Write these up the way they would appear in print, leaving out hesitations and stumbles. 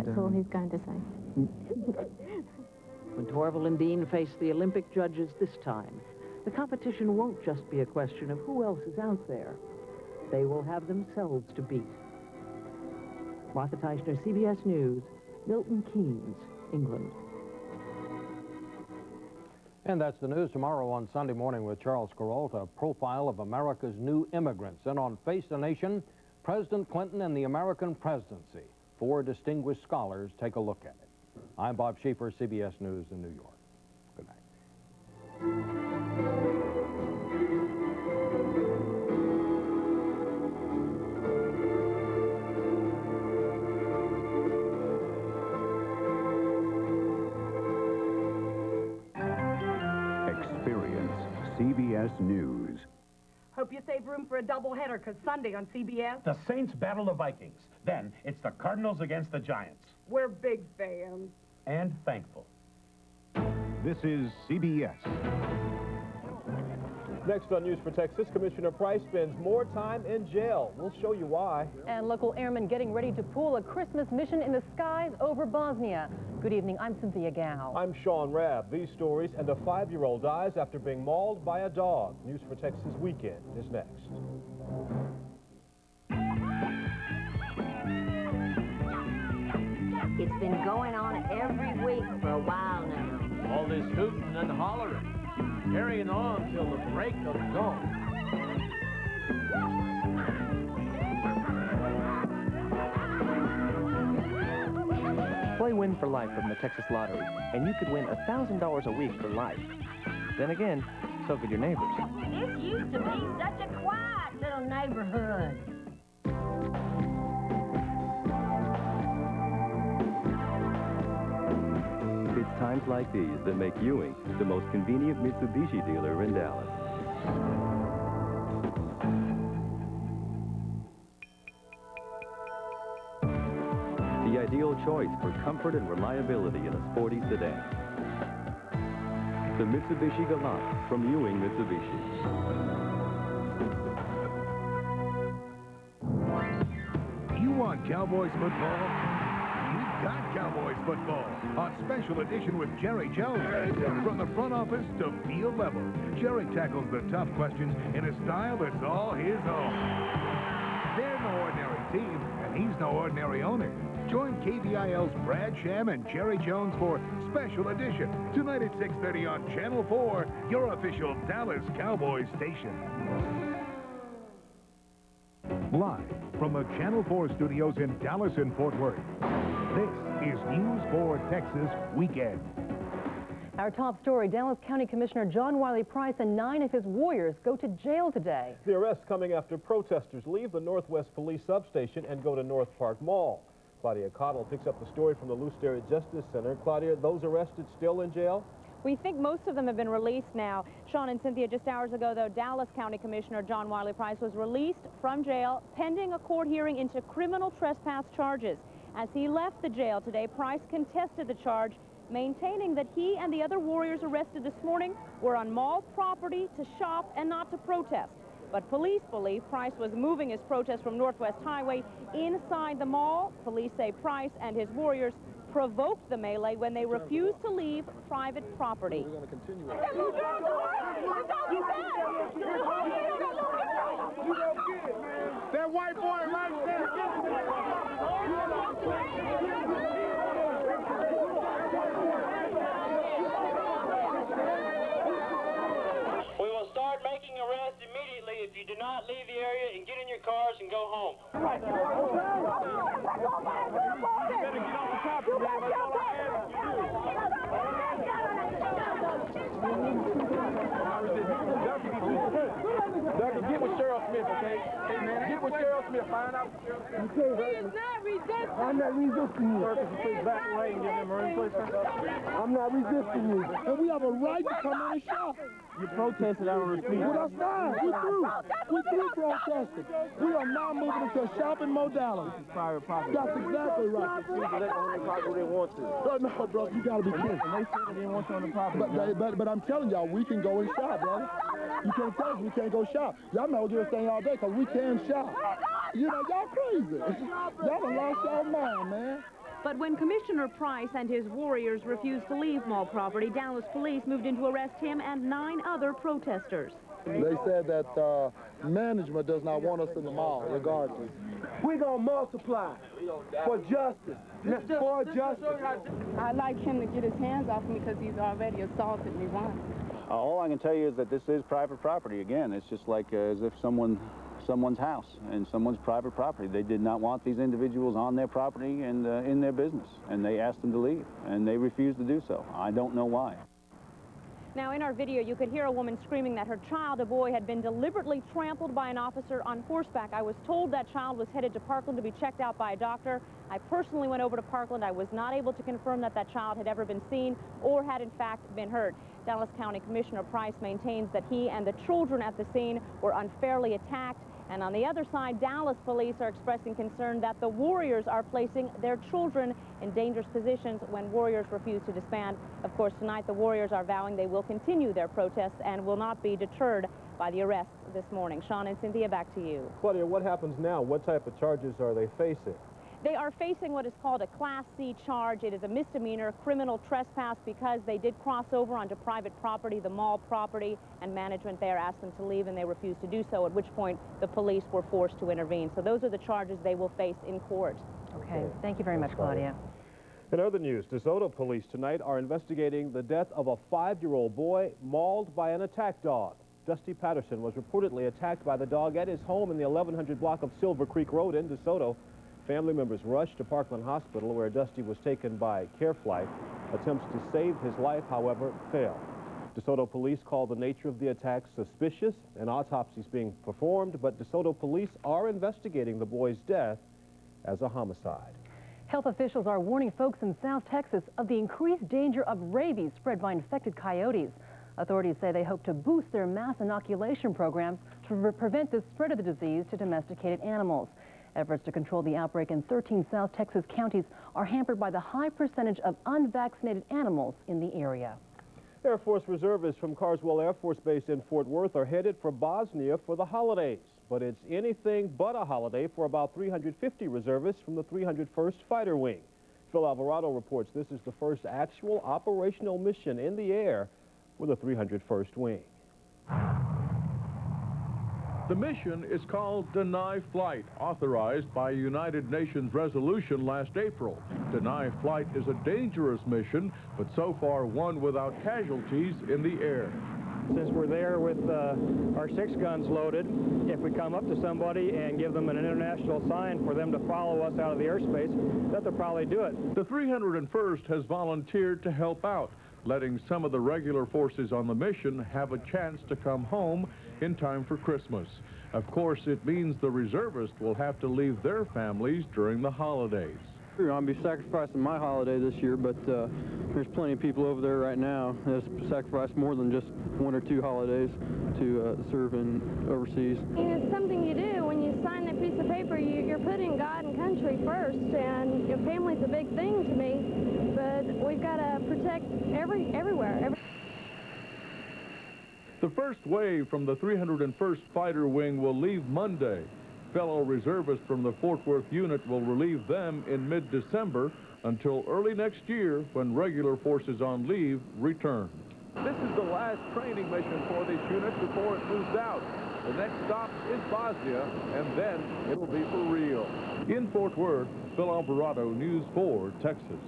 That's all he's going to say. When Torval and Dean face the Olympic judges this time, the competition won't just be a question of who else is out there. They will have themselves to beat. Martha Teichner, CBS News, Milton Keynes, England. And that's the news. Tomorrow on Sunday Morning with Charles Kuralt, a profile of America's new immigrants. And on Face the Nation, President Clinton and the American presidency. 4 distinguished scholars take a look at it. I'm Bob Schieffer, CBS News in New York. Good night. CBS News. Hope you save room for a doubleheader, because Sunday on CBS... The Saints battle the Vikings. Then it's the Cardinals against the Giants. We're big fans. And thankful. This is CBS. Next on News for Texas, Commissioner Price spends more time in jail. We'll show you why. And local airmen getting ready to pull a Christmas mission in the skies over Bosnia. Good evening, I'm Cynthia Gao. I'm Sean Rabb. These stories, and a 5-year-old dies after being mauled by a dog. News for Texas Weekend is next. It's been going on every week for a while now. All this hooting and hollering, carrying on till the break of dawn. Play Win for Life from the Texas Lottery, and you could win $1,000 a week for life. Then again, so could your neighbors. This used to be such a quiet little neighborhood. It's times like these that make Ewing the most convenient Mitsubishi dealer in Dallas. The ideal choice for comfort and reliability in a sporty sedan. The Mitsubishi Galant from Ewing Mitsubishi. You want Cowboys football? We've got Cowboys football on special edition with Jerry Jones. From the front office to field level, Jerry tackles the tough questions in a style that's all his own. They're no ordinary team, and he's no ordinary owner. Join KDIL's Brad Sham and Jerry Jones for Special Edition tonight at 6:30 on Channel 4, your official Dallas Cowboys station. Live from the Channel 4 studios in Dallas and Fort Worth, this is News for Texas Weekend. Our top story, Dallas County Commissioner John Wiley Price and 9 of his warriors go to jail today. The arrest coming after protesters leave the Northwest Police substation and go to North Park Mall. Claudia Cottle picks up the story from the Luce Area Justice Center. Claudia, those arrested still in jail? We think most of them have been released now. Sean and Cynthia, just hours ago, though, Dallas County Commissioner John Wiley Price was released from jail pending a court hearing into criminal trespass charges. As he left the jail today, Price contested the charge, maintaining that he and the other warriors arrested this morning were on mall property to shop and not to protest. But police believe Price was moving his protest from Northwest Highway inside the mall. Police say Price and his warriors provoked the melee when they refused to leave private property. We're going to continue. That white boy right there. We will start making arrests immediately if you do not leave the area and get in your cars and go home. Ducky, get with Sheriff Smith, okay? Hey, man, get with Sheriff Smith. Find out. He is not resisting. I'm not resisting you. Sir, could you please back away and give him room, please, sir? I'm not resisting you. And we have a right to come in and shop. You protested, I will repeat. Well, that's fine. We through. We through protesting. We are now moving into a shopping modality. This is private property. That's exactly right. They can only park where they want to. No, bro, you got to be kidding. And they said they didn't want you on the property. But I'm telling y'all, we can go and shop, brother. You can't tell us we can't go shop. Y'all might do this thing all day because we can shop. You know, y'all crazy. Y'all done lost y'all mind, man. But But when Commissioner Price and his warriors refused to leave mall property, Dallas police moved in to arrest him and 9 other protesters. They said that management does not want us in the mall, regardless. We're going to multiply for justice. For justice. I'd like him to get his hands off me because he's already assaulted me once. All I can tell you is that this is private property. Again, it's just like as if someone's house and someone's private property. They did not want these individuals on their property and in their business, and they asked them to leave, and they refused to do so. I don't know why. Now, in our video, you could hear a woman screaming that her child, a boy, had been deliberately trampled by an officer on horseback. I was told that child was headed to Parkland to be checked out by a doctor. I personally went over to Parkland. I was not able to confirm that that child had ever been seen or had, in fact, been hurt. Dallas County Commissioner Price maintains that he and the children at the scene were unfairly attacked. And on the other side, Dallas police are expressing concern that the warriors are placing their children in dangerous positions when warriors refuse to disband. Of course, tonight the warriors are vowing they will continue their protests and will not be deterred by the arrests this morning. Sean and Cynthia, back to you. Claudia, what happens now? What type of charges are they facing? They are facing what is called a Class C charge. It is a misdemeanor criminal trespass because they did cross over onto private property, the mall property, and management there asked them to leave and they refused to do so, at which point the police were forced to intervene. So those are the charges they will face in court. Okay, thank you very much, Claudia. In other news, DeSoto police tonight are investigating the death of a 5-year-old boy mauled by an attack dog. Dusty Patterson was reportedly attacked by the dog at his home in the 1100 block of Silver Creek Road in DeSoto. Family members rushed to Parkland Hospital, where Dusty was taken by care flight. Attempts to save his life, however, failed. DeSoto police call the nature of the attack suspicious. An autopsy is being performed, but DeSoto police are investigating the boy's death as a homicide. Health officials are warning folks in South Texas of the increased danger of rabies spread by infected coyotes. Authorities say they hope to boost their mass inoculation programs to prevent the spread of the disease to domesticated animals. Efforts to control the outbreak in 13 South Texas counties are hampered by the high percentage of unvaccinated animals in the area. Air Force reservists from Carswell Air Force Base in Fort Worth are headed for Bosnia for the holidays. But it's anything but a holiday for about 350 reservists from the 301st Fighter Wing. Phil Alvarado reports this is the first actual operational mission in the air for the 301st Wing. The mission is called Deny Flight, authorized by a United Nations resolution last April. Deny Flight is a dangerous mission, but so far one without casualties in the air. Since we're there with our 6 guns loaded, if we come up to somebody and give them an international sign for them to follow us out of the airspace, that they'll probably do it. The 301st has volunteered to help out, letting some of the regular forces on the mission have a chance to come home in time for Christmas. Of course, it means the reservists will have to leave their families during the holidays. I'll be sacrificing my holiday this year, but there's plenty of people over there right now that sacrifice more than just 1 or 2 holidays to serve in overseas. It's something you do. When you sign that piece of paper, you're putting God and country first, and your family's a big thing to me, but we've got to protect everywhere. The first wave from the 301st Fighter Wing will leave Monday. Fellow reservists from the Fort Worth unit will relieve them in mid-December until early next year when regular forces on leave return. This is the last training mission for this unit before it moves out. The next stop is Bosnia, and then it'll be for real. In Fort Worth, Phil Alvarado, News 4, Texas.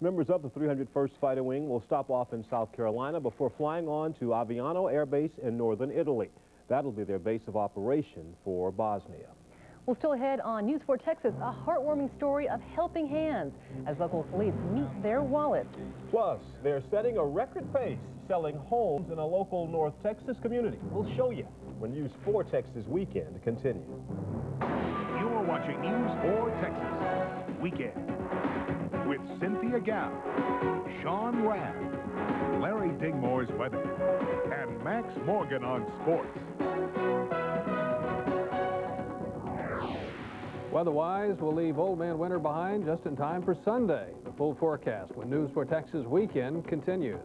Members of the 301st Fighter Wing will stop off in South Carolina before flying on to Aviano Air Base in northern Italy. That'll be their base of operation for Bosnia. Well, still ahead on News 4 Texas, a heartwarming story of helping hands as local police meet their wallets. Plus, they're setting a record pace selling homes in a local North Texas community. We'll show you when News 4 Texas Weekend continues. You're watching News 4 Texas Weekend with Cynthia Gow, Sean Rabb, Larry Dingmore's weather, and Max Morgan on sports. Weather-wise, we'll leave Old Man Winter behind just in time for Sunday. The full forecast when News 4 Texas Weekend continues.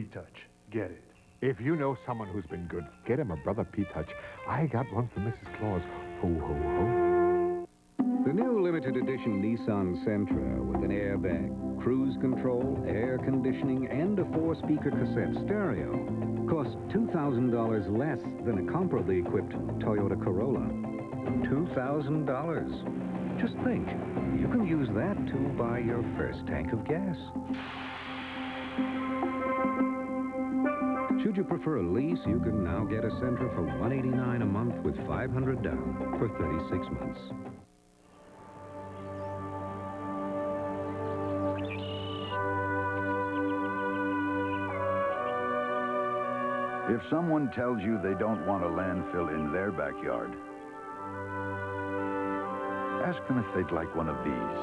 P-Touch. Get it. If you know someone who's been good, get him a Brother P-Touch. I got one for Mrs. Claus. Ho, ho, ho. The new limited edition Nissan Sentra with an airbag, cruise control, air conditioning, and a 4-speaker cassette stereo costs $2,000 less than a comparably equipped Toyota Corolla. $2,000. Just think, you can use that to buy your first tank of gas. Should you prefer a lease, you can now get a Sentra for $189 a month with $500 down for 36 months. If someone tells you they don't want a landfill in their backyard, ask them if they'd like one of these.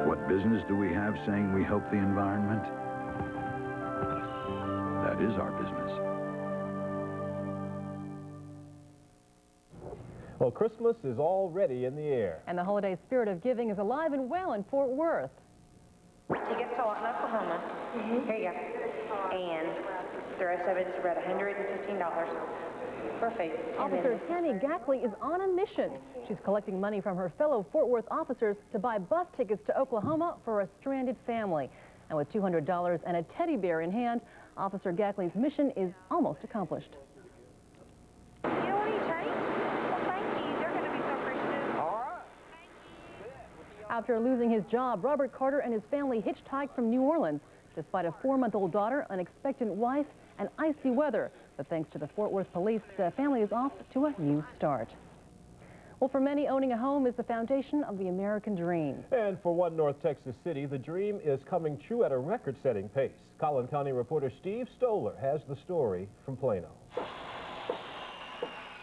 What business do we have saying we help the environment? That is our business. Well, Christmas is already in the air. And the holiday spirit of giving is alive and well in Fort Worth. Tickets to Lawton, Oklahoma. Here you go. And the rest of it's about $115 for food. Officer Tammy Gackley is on a mission. She's collecting money from her fellow Fort Worth officers to buy bus tickets to Oklahoma for a stranded family. And with $200 and a teddy bear in hand, Officer Gackley's mission is almost accomplished. You know what you take? Well, thank you. They're going to be so appreciative. All right. After losing his job, Robert Carter and his family hitchhiked from New Orleans. Despite a 4-month-old daughter, an expectant wife, and icy weather. But thanks to the Fort Worth police, the family is off to a new start. Well, for many, owning a home is the foundation of the American dream. And for one North Texas city, the dream is coming true at a record-setting pace. Collin County reporter Steve Stoller has the story from Plano.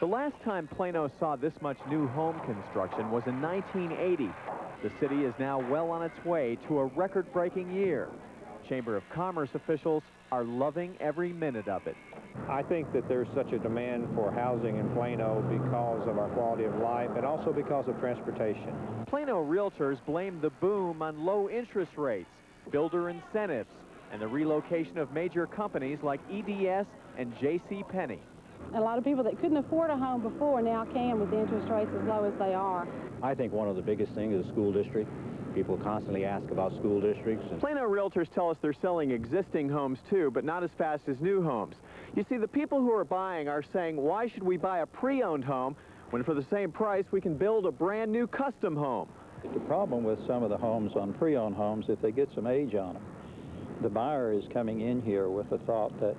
The last time Plano saw this much new home construction was in 1980. The city is now well on its way to a record-breaking year. Chamber of Commerce officials are loving every minute of it. I think that there's such a demand for housing in Plano because of our quality of life and also because of transportation. Plano realtors blame the boom on low interest rates, builder incentives, and the relocation of major companies like EDS and J.C. Penney. A lot of people that couldn't afford a home before now can with the interest rates as low as they are. I think one of the biggest things is the school district. People constantly ask about school districts. Plano realtors tell us they're selling existing homes too, but not as fast as new homes. You see, the people who are buying are saying, why should we buy a pre-owned home when for the same price we can build a brand new custom home? The problem with some of the homes on pre-owned homes, if they get some age on them, the buyer is coming in here with the thought that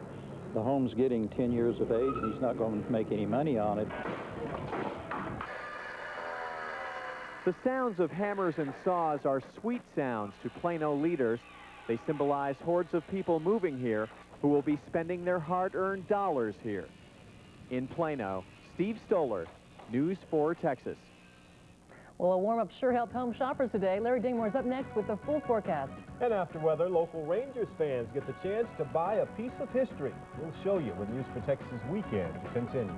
the home's getting 10 years of age and he's not going to make any money on it. The sounds of hammers and saws are sweet sounds to Plano leaders. They symbolize hordes of people moving here who will be spending their hard-earned dollars here. In Plano, Steve Stoller, News 4 Texas. Well, a warm-up sure helped home shoppers today. Larry Dingmore's up next with the full forecast. And after weather, local Rangers fans get the chance to buy a piece of history. We'll show you when News 4 Texas weekend continues.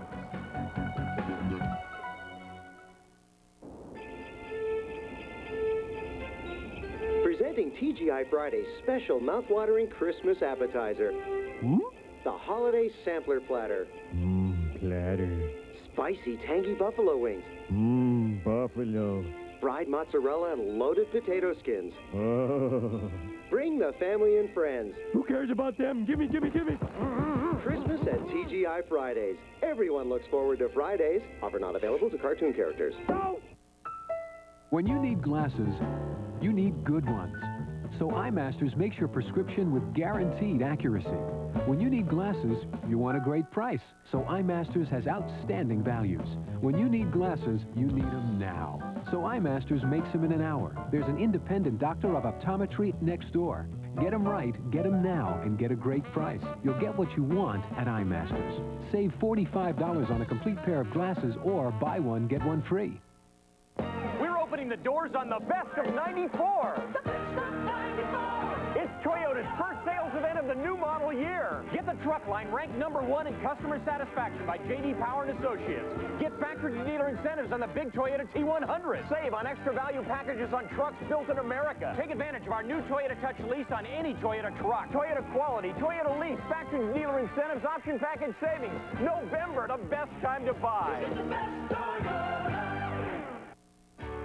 Presenting TGI Friday's special mouth-watering Christmas appetizer. The Holiday Sampler Platter. Platter. Spicy, tangy buffalo wings. Buffalo. Fried mozzarella and loaded potato skins. Oh. Bring the family and friends. Who cares about them? Gimme, gimme, gimme. Christmas at TGI Fridays. Everyone looks forward to Fridays. Offer not available to cartoon characters. When you need glasses, you need good ones. So EyeMasters makes your prescription with guaranteed accuracy. When you need glasses, you want a great price. So EyeMasters has outstanding values. When you need glasses, you need them now. So EyeMasters makes them in an hour. There's an independent doctor of optometry next door. Get them right, get them now, and get a great price. You'll get what you want at EyeMasters. Save $45 on a complete pair of glasses or buy one, get one free. We're opening the doors on the best of 94. It's Toyota's first sales event of the new model year. Get the truck line ranked #1 in customer satisfaction by J.D. Power & Associates. Get factory dealer incentives on the big Toyota T100. Save on extra value packages on trucks built in America. Take advantage of our new Toyota Touch lease on any Toyota truck. Toyota quality, Toyota lease, factory dealer incentives, option package savings. November, the best time to buy.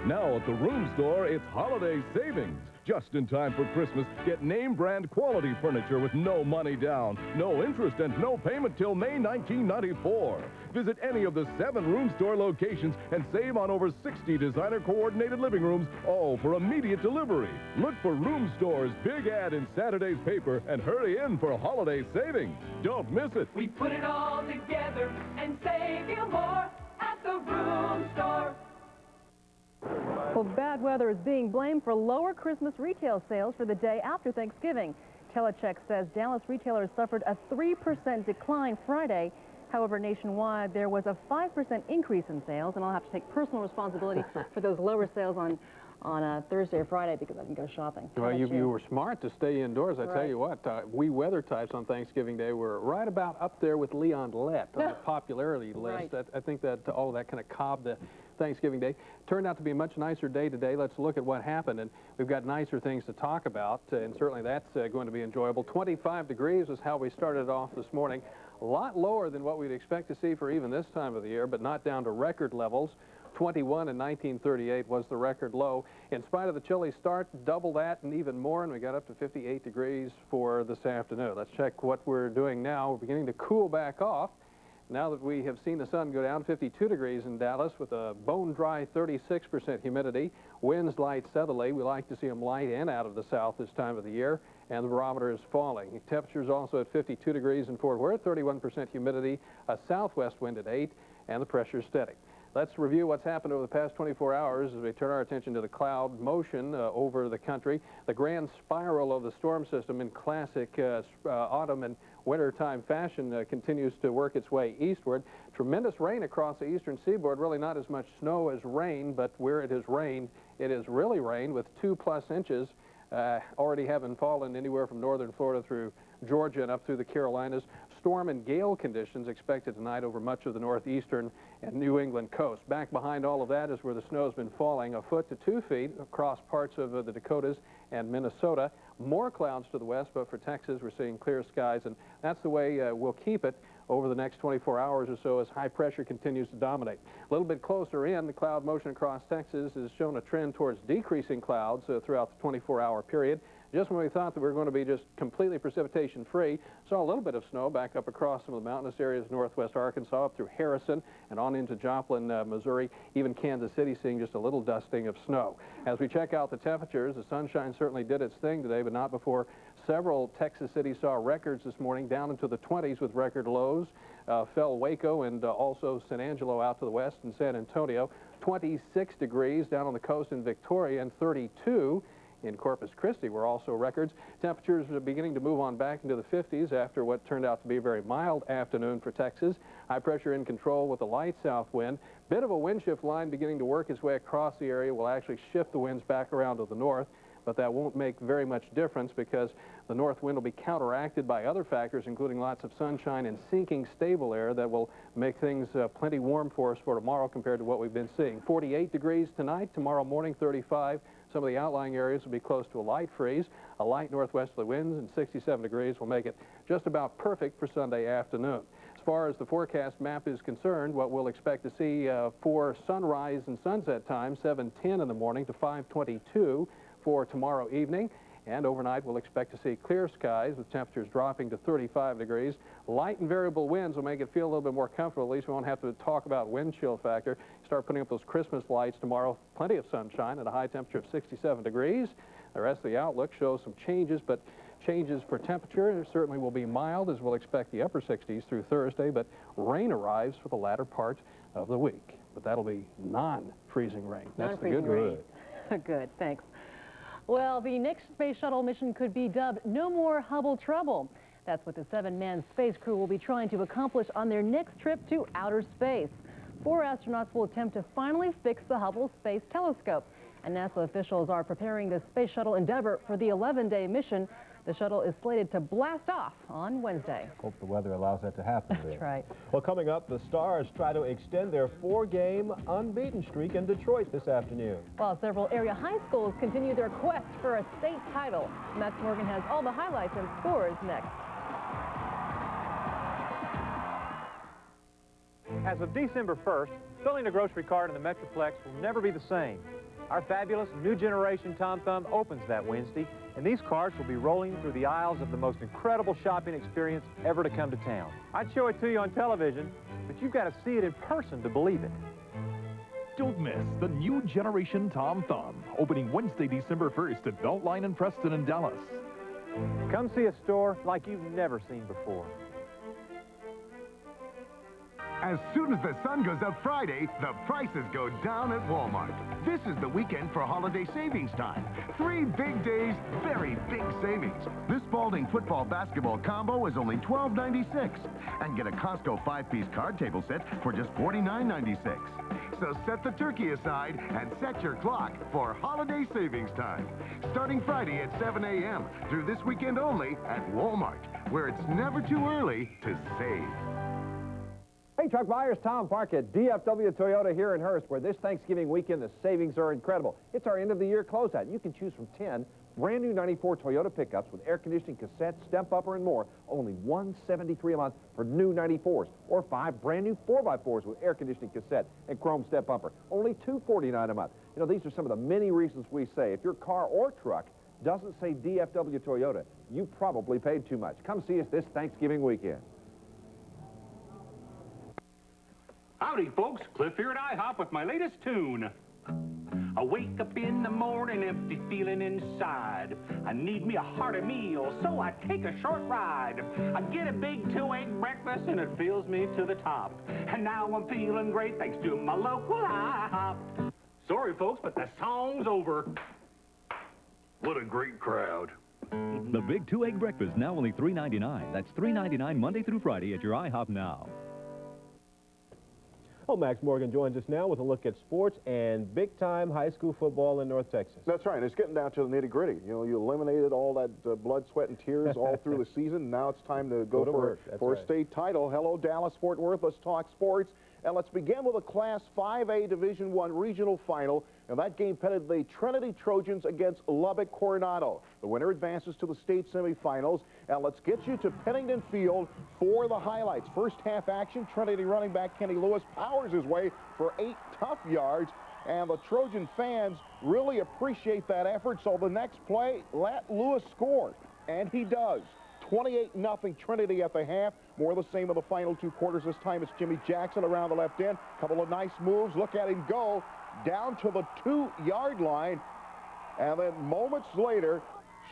Now at the Room Store, it's holiday savings. Just in time for Christmas, get name brand quality furniture with no money down, no interest, and no payment till May 1994. Visit any of the 7 Room Store locations and save on over 60 designer coordinated living rooms, all for immediate delivery. Look for Room Store's big ad in Saturday's paper and hurry in for holiday savings. Don't miss it. We put it all together and save you more at the Room Store. Well, bad weather is being blamed for lower Christmas retail sales for the day after Thanksgiving. Telecheck says Dallas retailers suffered a 3% decline Friday. However, nationwide, there was a 5% increase in sales, and I'll have to take personal responsibility for those lower sales on Thursday or Friday because I didn't go shopping. Well, you were smart to stay indoors. I tell you what, we weather types on Thanksgiving Day were right about up there with Leon Lett on the popularity list. Right. I think that all of that kind of cobbed the Thanksgiving Day. Turned out to be a much nicer day today. Let's look at what happened, and we've got nicer things to talk about, and certainly that's going to be enjoyable. 25 degrees is how we started off this morning. A lot lower than what we'd expect to see for even this time of the year, but not down to record levels. 21 in 1938 was the record low. In spite of the chilly start, double that and even more, and we got up to 58 degrees for this afternoon. Let's check what we're doing now. We're beginning to cool back off. Now that we have seen the sun go down, 52 degrees in Dallas with a bone-dry 36% humidity. Winds light southerly. We like to see them light in out of the south this time of the year, and the barometer is falling. Temperatures also at 52 degrees in Fort Worth, 31% humidity, a southwest wind at 8, and the pressure steady. Let's review what's happened over the past 24 hours as we turn our attention to the cloud motion over the country. The grand spiral of the storm system in classic autumn and wintertime fashion continues to work its way eastward. Tremendous rain across the eastern seaboard, really not as much snow as rain, but where it has rained, it has really rained with 2+ inches. Already having fallen anywhere from northern Florida through Georgia and up through the Carolinas. Storm and gale conditions expected tonight over much of the northeastern and New England coast. Back behind all of that is where the snow has been falling 1 foot to 2 feet across parts of the Dakotas and Minnesota. More clouds to the west, but for Texas we're seeing clear skies, and that's the way we'll keep it over the next 24 hours or so as high pressure continues to dominate. A little bit closer in, the cloud motion across Texas has shown a trend towards decreasing clouds throughout the 24-hour period. Just when we thought that we were going to be just completely precipitation-free, saw a little bit of snow back up across some of the mountainous areas of northwest Arkansas, up through Harrison and on into Joplin, Missouri, even Kansas City seeing just a little dusting of snow. As we check out the temperatures, the sunshine certainly did its thing today, but not before several Texas cities saw records this morning down into the 20s with record lows. Fell Waco and also San Angelo out to the west and San Antonio. 26 degrees down on the coast in Victoria and 32 in Corpus Christi were also records. Temperatures are beginning to move on back into the 50s after what turned out to be a very mild afternoon for Texas. High pressure in control with a light south wind. Bit of a wind shift line beginning to work its way across the area will actually shift the winds back around to the north, but that won't make very much difference because the north wind will be counteracted by other factors, including lots of sunshine and sinking stable air that will make things plenty warm for us for tomorrow compared to what we've been seeing. 48 degrees tonight, tomorrow morning 35. Some of the outlying areas will be close to a light freeze. A light northwesterly winds and 67 degrees will make it just about perfect for Sunday afternoon. As far as the forecast map is concerned, what we'll expect to see for sunrise and sunset time, 7:10 in the morning to 5:22 for tomorrow evening. And overnight, we'll expect to see clear skies with temperatures dropping to 35 degrees. Light and variable winds will make it feel a little bit more comfortable. At least we won't have to talk about wind chill factor. Start putting up those Christmas lights tomorrow. Plenty of sunshine at a high temperature of 67 degrees. The rest of the outlook shows some changes, but changes for temperature certainly will be mild, as we'll expect the upper 60s through Thursday, but rain arrives for the latter part of the week. But that'll be non-freezing rain. That's the good news. Good, thanks. Well, the next space shuttle mission could be dubbed No More Hubble Trouble. That's what the 7-man space crew will be trying to accomplish on their next trip to outer space. 4 astronauts will attempt to finally fix the Hubble Space Telescope. And NASA officials are preparing the Space Shuttle Endeavour for the 11-day mission. The shuttle is slated to blast off on Wednesday. Hope the weather allows that to happen there. That's right. Well, coming up, the Stars try to extend their 4-game unbeaten streak in Detroit this afternoon. While several area high schools continue their quest for a state title. Max Morgan has all the highlights and scores next. As of December 1st, filling a grocery cart in the Metroplex will never be the same. Our fabulous new generation Tom Thumb opens that Wednesday, and these carts will be rolling through the aisles of the most incredible shopping experience ever to come to town. I'd show it to you on television, but you've got to see it in person to believe it. Don't miss the new generation Tom Thumb, opening Wednesday, December 1st at Beltline in Preston and Dallas. Come see a store like you've never seen before. As soon as the sun goes up Friday, the prices go down at Walmart. This is the weekend for holiday savings time. 3 big days, very big savings. This Spalding football basketball combo is only $12.96. And get a Costco 5-piece card table set for just $49.96. So set the turkey aside and set your clock for holiday savings time. Starting Friday at 7 a.m. through this weekend only at Walmart, where it's never too early to save. Hey, truck buyers, Tom Park at DFW Toyota here in Hurst, where this Thanksgiving weekend the savings are incredible. It's our end-of-the-year closeout. You can choose from 10 brand new 94 Toyota pickups with air conditioning, cassette, step bumper, and more. Only $173 a month for new 94s, or 5 brand new 4x4s with air conditioning, cassette, and chrome step bumper. Only $249 a month. You know, these are some of the many reasons we say if your car or truck doesn't say DFW Toyota, you probably paid too much. Come see us this Thanksgiving weekend. Howdy, folks. Cliff here at IHOP with my latest tune. I wake up in the morning, empty feeling inside. I need me a hearty meal, so I take a short ride. I get a big 2-egg breakfast, and it fills me to the top. And now I'm feeling great thanks to my local IHOP. Sorry, folks, but the song's over. What a great crowd. The big 2-egg breakfast, now only $3.99. That's $3.99 Monday through Friday at your IHOP now. Well, Max Morgan joins us now with a look at sports and big-time high school football in North Texas. That's right. It's getting down to the nitty-gritty. You know, you eliminated all that blood, sweat, and tears all through the season. Now it's time to go for a state title. Hello, Dallas-Fort Worth. Let's talk sports. And let's begin with a Class 5A Division I regional final. And that game pitted the Trinity Trojans against Lubbock Coronado. The winner advances to the state semifinals. And let's get you to Pennington Field for the highlights. First half action, Trinity running back Kenny Lewis powers his way for 8 tough yards. And the Trojan fans really appreciate that effort. So the next play, let Lewis score. And he does. 28-0 Trinity at the half. More of the same in the final 2 quarters. This time it's Jimmy Jackson around the left end. Couple of nice moves. Look at him go down to the 2-yard line. And then moments later,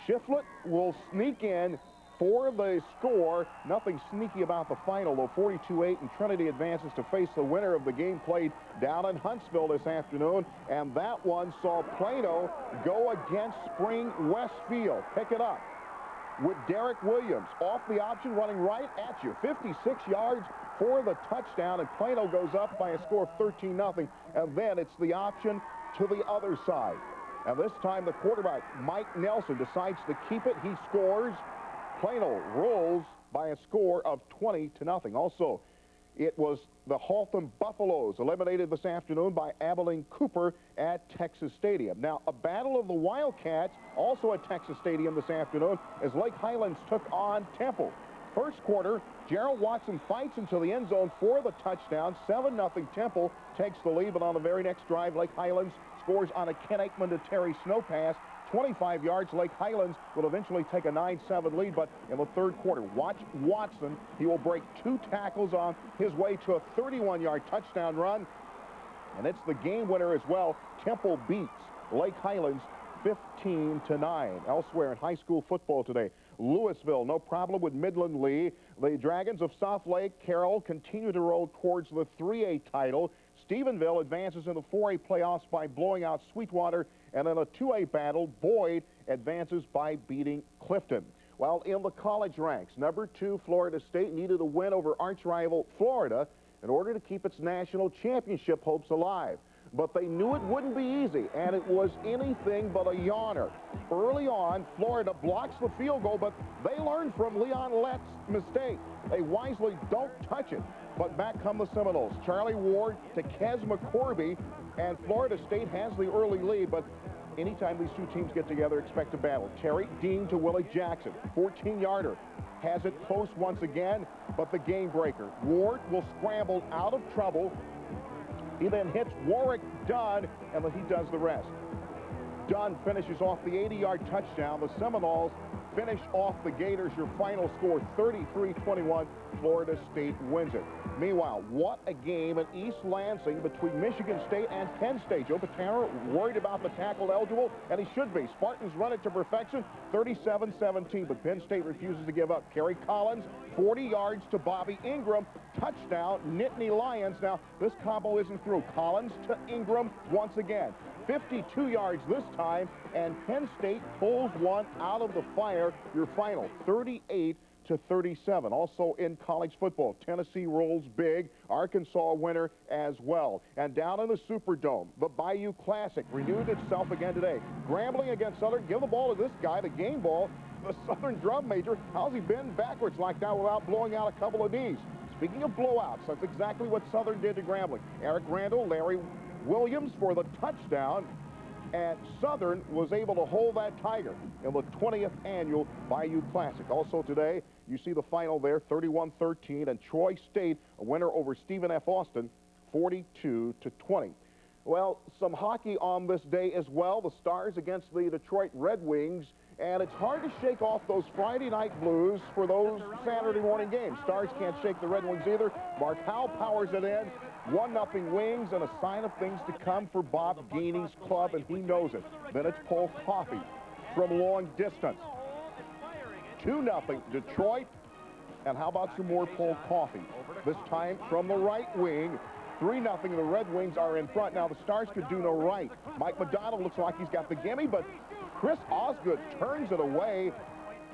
Shiflett will sneak in for the score. Nothing sneaky about the final, though. 42-8, and Trinity advances to face the winner of the game played down in Huntsville this afternoon. And that one saw Plano go against Spring Westfield. Pick it up with Derek Williams off the option, running right at you. 56 yards for the touchdown, and Plano goes up by a score of 13-0. And then it's the option to the other side. And this time the quarterback, Mike Nelson, decides to keep it. He scores. Plano rolls by a score of 20-0. Also, it was the Haltham Buffaloes eliminated this afternoon by Abilene Cooper at Texas Stadium. Now, a battle of the Wildcats also at Texas Stadium this afternoon as Lake Highlands took on Temple. First quarter, Gerald Watson fights into the end zone for the touchdown. 7-0 Temple takes the lead, but on the very next drive, Lake Highlands scores on a Ken Aikman to Terry Snow pass. 25 yards, Lake Highlands will eventually take a 9-7 lead, but in the third quarter, watch Watson. He will break 2 tackles on his way to a 31-yard touchdown run, and it's the game winner as well. Temple beats Lake Highlands 15-9. Elsewhere in high school football today, Louisville, no problem with Midland Lee. The Dragons of South Lake Carroll continue to roll towards the 3A title. Stephenville advances in the 4A playoffs by blowing out Sweetwater, and in a 2A battle, Boyd advances by beating Clifton. While in the college ranks, number 2 Florida State needed a win over arch rival Florida in order to keep its national championship hopes alive. but they knew it wouldn't be easy, and it was anything but a yawner. Early on, Florida blocks the field goal, but they learned from Leon Lett's mistake. They wisely don't touch it, but back come the Seminoles. Charlie Ward to Kez McCorby, and Florida State has the early lead, but anytime these two teams get together, expect a battle. Terry Dean to Willie Jackson, 14-yarder. Has it close once again, but the game breaker. Ward will scramble out of trouble. He then hits Warwick Dunn, and he does the rest. Dunn finishes off the 80-yard touchdown. The Seminoles finish off the Gators. Your final score, 33-21. Florida State wins it. Meanwhile, what a game in East Lansing between Michigan State and Penn State. Joe Patano worried about the tackle eligible, and he should be. Spartans run it to perfection, 37-17, but Penn State refuses to give up. Kerry Collins, 40 yards to Bobby Ingram. Touchdown, Nittany Lions. Now, this combo isn't through. Collins to Ingram once again. 52 yards this time, and Penn State pulls one out of the fire. Your final, 38-37. Also in college football, Tennessee rolls big. Arkansas winner as well. And down in the Superdome, the Bayou Classic renewed itself again today. Grambling against Southern. Give the ball to this guy, the game ball. The Southern drum major. How's he been backwards like that without blowing out a couple of knees? Speaking of blowouts, that's exactly what Southern did to Grambling. Eric Randall, Larry Williams for the touchdown, and Southern was able to hold that Tiger in the 20th annual Bayou Classic. Also today, you see the final there, 31-13, and Troy State, a winner over Stephen F. Austin, 42-20. Well, some hockey on this day as well. The Stars against the Detroit Red Wings, and it's hard to shake off those Friday night blues for those Saturday morning games. Stars can't shake the Red Wings either. Mark Howe powers it in. 1-0 Wings, and a sign of things to come for Bob Geeney's club, and he knows it. Then it's Paul Coffey from long distance. 2-0 Detroit, and how about some more Paul Coffey? This time from the right wing. 3-0, the Red Wings are in front. Now, the Stars could do no right. Mike McDonald looks like he's got the gimme, but Chris Osgood turns it away,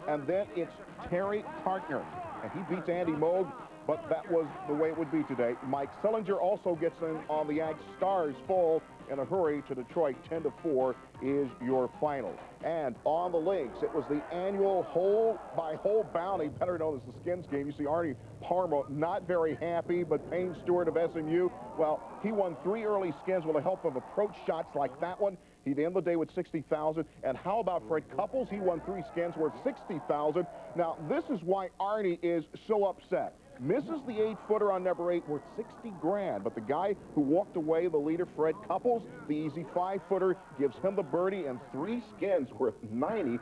and then it's Terry Kartner, and he beats Andy Moog. But that was the way it would be today. Mike Sillinger also gets in on the act. Stars fall in a hurry to Detroit. 10-4 is your final. And on the links, it was the annual hole-by-hole bounty, better known as the Skins game. You see Arnie Parma not very happy, but Payne Stewart of SMU, well, he won 3 early skins with the help of approach shots like that one. He'd end the day with $60,000. And how about Fred Couples? He won 3 skins worth $60,000. Now, this is why Arnie is so upset. Misses the 8-footer on number 8 worth $60,000, but the guy who walked away, the leader, Fred Couples, the easy 5-footer, gives him the birdie and 3 skins worth $90,000.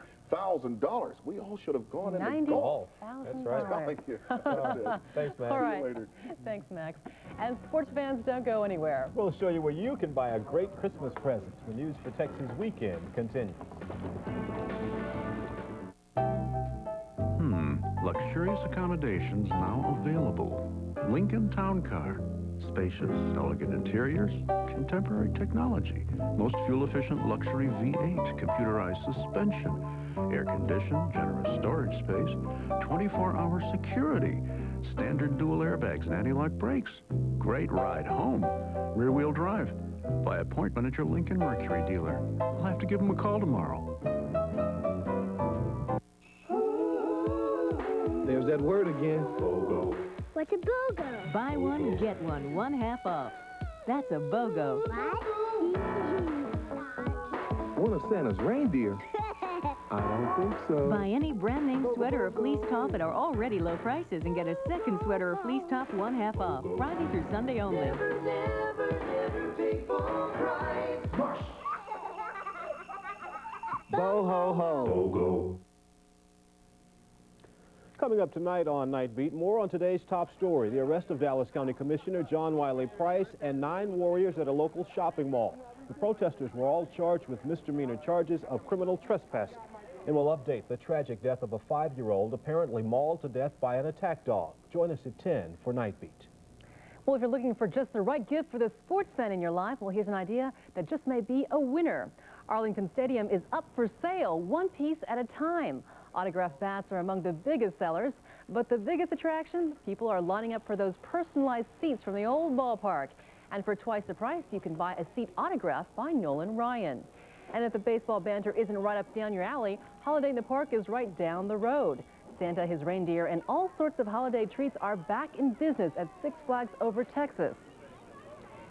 We all should have gone into golf. $90,000. That's right. Thank you. Thanks, Max. All right. See you later. Thanks, Max. And sports fans, don't go anywhere. We'll show you where you can buy a great Christmas present when News for Texas Weekend continues. Luxurious accommodations now available. Lincoln Town Car. Spacious, elegant interiors, contemporary technology, most fuel-efficient luxury V8, computerized suspension, air-conditioned, generous storage space, 24-hour security, standard dual airbags and anti-lock brakes. Great ride home. Rear-wheel drive. By appointment at your Lincoln Mercury dealer. I'll have to give them a call tomorrow. There's that word again. BOGO. What's a BOGO? Buy one, get one half off. That's a BOGO. One of Santa's reindeer. I don't think so. Buy any brand name sweater or fleece top at our already low prices and get a second sweater or fleece top 1 half off. Friday through Sunday only. Never big full price. Bo ho ho. BOGO. Coming up tonight on Night Beat, more on today's top story, the arrest of Dallas County Commissioner John Wiley Price and 9 warriors at a local shopping mall. The protesters were all charged with misdemeanor charges of criminal trespassing. And we'll update the tragic death of a 5-year-old apparently mauled to death by an attack dog. Join us at 10 for Night Beat. Well, if you're looking for just the right gift for the sports fan in your life, well, here's an idea that just may be a winner. Arlington Stadium is up for sale, 1 piece at a time. Autographed bats are among the biggest sellers, but the biggest attraction, people are lining up for those personalized seats from the old ballpark. And for twice the price, you can buy a seat autographed by Nolan Ryan. And if the baseball banter isn't right up down your alley, Holiday in the Park is right down the road. Santa, his reindeer, and all sorts of holiday treats are back in business at Six Flags Over Texas.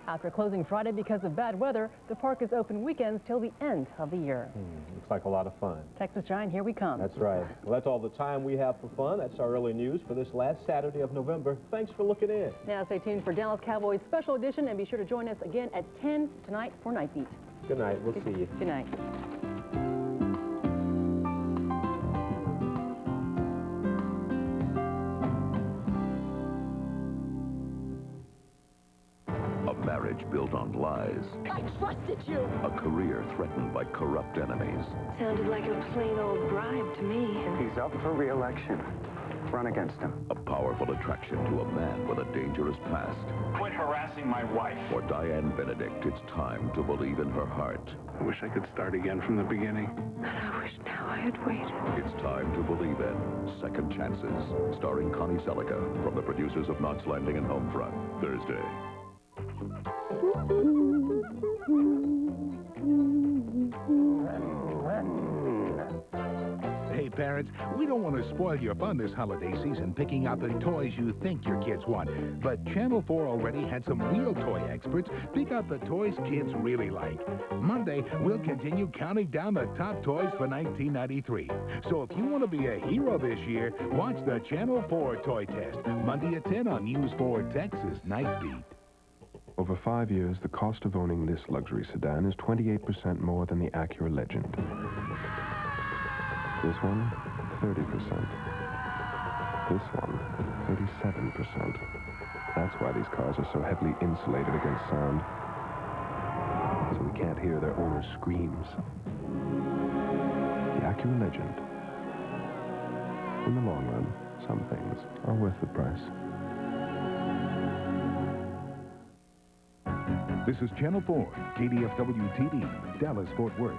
After closing Friday because of bad weather, the park is open weekends till the end of the year. Looks like a lot of fun. Texas Giant, here we come. That's right. Well, that's all the time we have for fun. That's our early news for this last Saturday of November. Thanks for looking in. Now stay tuned for Dallas Cowboys Special Edition, and be sure to join us again at 10 tonight for Night Beat. Good night. We'll see you. Good night. A marriage built on lies. I trusted you. A career threatened by corrupt enemies. Sounded like a plain old bribe to me. He's up for re-election. Run against him. A powerful attraction to a man with a dangerous past. Quit harassing my wife. For Diane Benedict, it's time to believe in her heart. I wish I could start again from the beginning. And I wish now I had waited. It's time to believe in Second Chances, starring Connie Selica, from the producers of Knots Landing and Homefront, Thursday. Hey, parents, we don't want to spoil your fun this holiday season picking out the toys you think your kids want. But Channel 4 already had some real toy experts pick out the toys kids really like. Monday, we'll continue counting down the top toys for 1993. So if you want to be a hero this year, watch the Channel 4 Toy Test, Monday at 10 on News 4 Texas Night Beat. Over 5 years, the cost of owning this luxury sedan is 28% more than the Acura Legend. This one, 30%. This one, 37%. That's why these cars are so heavily insulated against sound, so we can't hear their owner's screams. The Acura Legend. In the long run, some things are worth the price. This is Channel 4, KDFW TV, Dallas, Fort Worth.